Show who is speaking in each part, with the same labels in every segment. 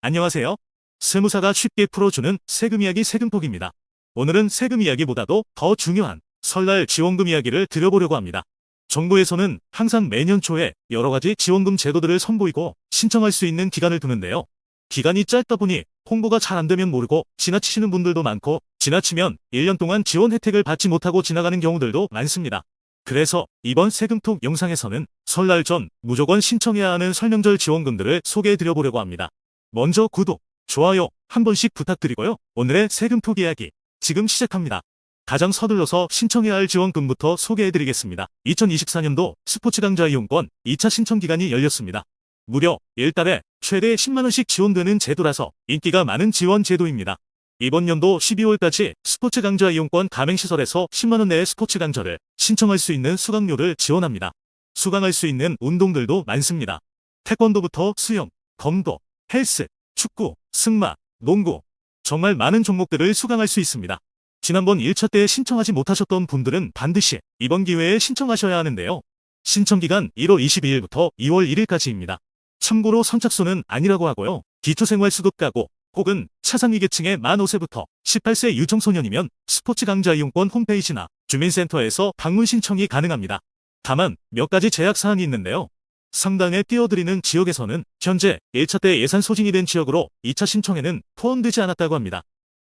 Speaker 1: 안녕하세요. 세무사가 쉽게 풀어주는 세금 이야기 세금톡입니다. 오늘은 세금 이야기보다도 더 중요한 설날 지원금 이야기를 드려보려고 합니다. 정부에서는 항상 매년 초에 여러 가지 지원금 제도들을 선보이고 신청할 수 있는 기간을 두는데요. 기간이 짧다 보니 홍보가 잘 안 되면 모르고 지나치시는 분들도 많고 지나치면 1년 동안 지원 혜택을 받지 못하고 지나가는 경우들도 많습니다. 그래서 이번 세금톡 영상에서는 설날 전 무조건 신청해야 하는 설명절 지원금들을 소개해드려보려고 합니다. 먼저 구독, 좋아요 한 번씩 부탁드리고요. 오늘의 세금톡 이야기 지금 시작합니다. 가장 서둘러서 신청해야 할 지원금부터 소개해드리겠습니다. 2024년도 스포츠 강좌 이용권 2차 신청 기간이 열렸습니다. 무려 1달에 최대 10만원씩 지원되는 제도라서 인기가 많은 지원 제도입니다. 이번 연도 12월까지 스포츠 강좌 이용권 가맹시설에서 10만원 내의 스포츠 강좌를 신청할 수 있는 수강료를 지원합니다. 수강할 수 있는 운동들도 많습니다. 태권도부터 수영, 검도, 헬스, 축구, 승마, 농구 정말 많은 종목들을 수강할 수 있습니다. 지난번 1차 때 신청하지 못하셨던 분들은 반드시 이번 기회에 신청하셔야 하는데요. 신청기간 1월 22일부터 2월 1일까지입니다. 참고로 선착순은 아니라고 하고요. 기초생활수급가구 혹은 차상위계층의 만 5세부터 18세 유청소년이면 스포츠 강좌 이용권 홈페이지나 주민센터에서 방문 신청이 가능합니다. 다만 몇 가지 제약사항이 있는데요. 상단에 띄워드리는 지역에서는 현재 1차 때 예산 소진이 된 지역으로 2차 신청에는 포함되지 않았다고 합니다.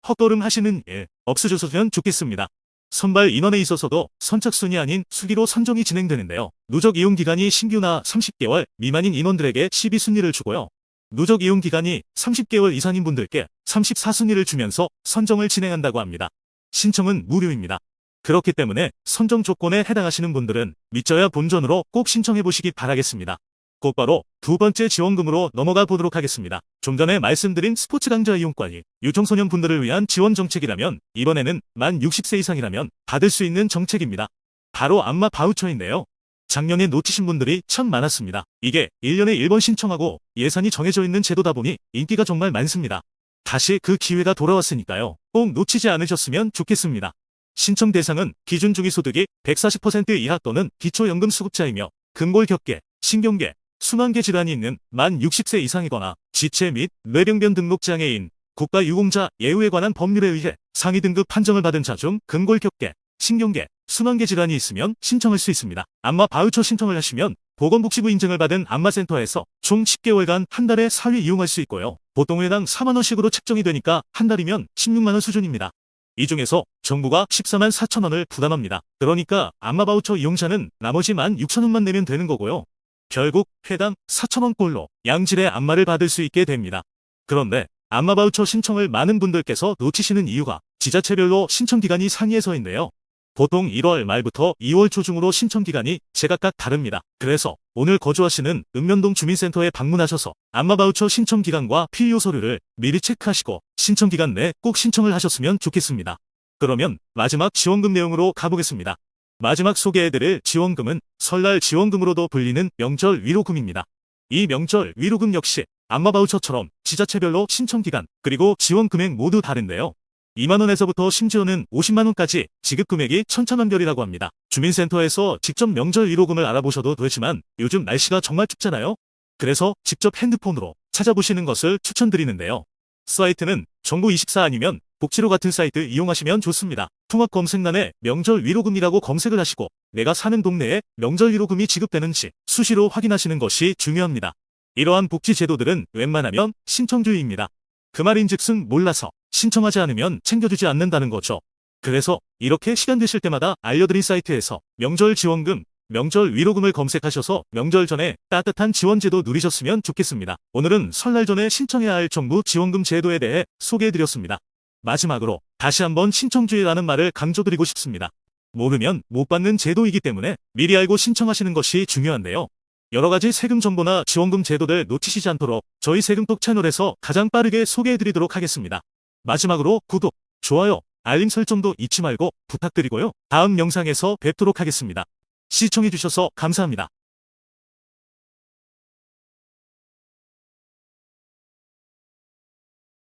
Speaker 1: 헛걸음 하시는 일 없으셨으면 좋겠습니다. 선발 인원에 있어서도 선착순이 아닌 수기로 선정이 진행되는데요. 누적 이용 기간이 신규나 30개월 미만인 인원들에게 12순위를 주고요. 누적 이용 기간이 30개월 이상인 분들께 34순위를 주면서 선정을 진행한다고 합니다. 신청은 무료입니다. 그렇기 때문에 선정 조건에 해당하시는 분들은 믿져야 본전으로 꼭 신청해보시기 바라겠습니다. 곧바로 두 번째 지원금으로 넘어가 보도록 하겠습니다. 좀 전에 말씀드린 스포츠 강좌 이용권이 유청소년 분들을 위한 지원 정책이라면 이번에는 만 60세 이상이라면 받을 수 있는 정책입니다. 바로 안마 바우처인데요. 작년에 놓치신 분들이 참 많았습니다. 이게 1년에 1번 신청하고 예산이 정해져 있는 제도다 보니 인기가 정말 많습니다. 다시 그 기회가 돌아왔으니까요. 꼭 놓치지 않으셨으면 좋겠습니다. 신청 대상은 기준 중위소득이 140% 이하 또는 기초연금 수급자이며 근골격계, 신경계, 순환계 질환이 있는 만 60세 이상이거나 지체 및 뇌병변 등록 장애인, 국가유공자 예우에 관한 법률에 의해 상위 등급 판정을 받은 자 중 근골격계, 신경계, 순환계 질환이 있으면 신청할 수 있습니다. 안마 바우처 신청을 하시면 보건복지부 인증을 받은 안마센터에서 총 10개월간 한 달에 4회 이용할 수 있고요. 보통 회당 4만원씩으로 책정이 되니까 한 달이면 16만원 수준입니다. 이 중에서 정부가 14만 4천원을 부담합니다. 그러니까 안마 바우처 이용자는 나머지 16,000원만 내면 되는 거고요. 결국 회당 4천원꼴로 양질의 안마를 받을 수 있게 됩니다. 그런데 안마 바우처 신청을 많은 분들께서 놓치시는 이유가 지자체별로 신청 기간이 상이해서인데요. 보통 1월 말부터 2월 초중으로 신청 기간이 제각각 다릅니다. 그래서 오늘 거주하시는 읍면동 주민센터에 방문하셔서 안마 바우처 신청 기간과 필요 서류를 미리 체크하시고 신청 기간 내에 꼭 신청을 하셨으면 좋겠습니다. 그러면 마지막 지원금 내용으로 가보겠습니다. 마지막 소개해드릴 지원금은 설날 지원금으로도 불리는 명절 위로금입니다. 이 명절 위로금 역시 안마 바우처처럼 지자체별로 신청 기간 그리고 지원 금액 모두 다른데요. 2만원에서부터 심지어는 50만원까지 지급 금액이 천차만별이라고 합니다. 주민센터에서 직접 명절 위로금을 알아보셔도 되지만 요즘 날씨가 정말 춥잖아요. 그래서 직접 핸드폰으로 찾아보시는 것을 추천드리는데요. 사이트는 정부24 아니면 복지로 같은 사이트 이용하시면 좋습니다. 통합 검색란에 명절 위로금이라고 검색을 하시고 내가 사는 동네에 명절 위로금이 지급되는지 수시로 확인하시는 것이 중요합니다. 이러한 복지 제도들은 웬만하면 신청주의입니다. 그 말인즉슨 몰라서 신청하지 않으면 챙겨주지 않는다는 거죠. 그래서 이렇게 시간 되실 때마다 알려드린 사이트에서 명절 지원금, 명절 위로금을 검색하셔서 명절 전에 따뜻한 지원제도 누리셨으면 좋겠습니다. 오늘은 설날 전에 신청해야 할 정부 지원금 제도에 대해 소개해드렸습니다. 마지막으로 다시 한번 신청주의라는 말을 강조드리고 싶습니다. 모르면 못 받는 제도이기 때문에 미리 알고 신청하시는 것이 중요한데요. 여러가지 세금 정보나 지원금 제도들 놓치시지 않도록 저희 세금톡 채널에서 가장 빠르게 소개해드리도록 하겠습니다. 마지막으로 구독, 좋아요, 알림 설정도 잊지 말고 부탁드리고요. 다음 영상에서 뵙도록 하겠습니다. 시청해주셔서 감사합니다.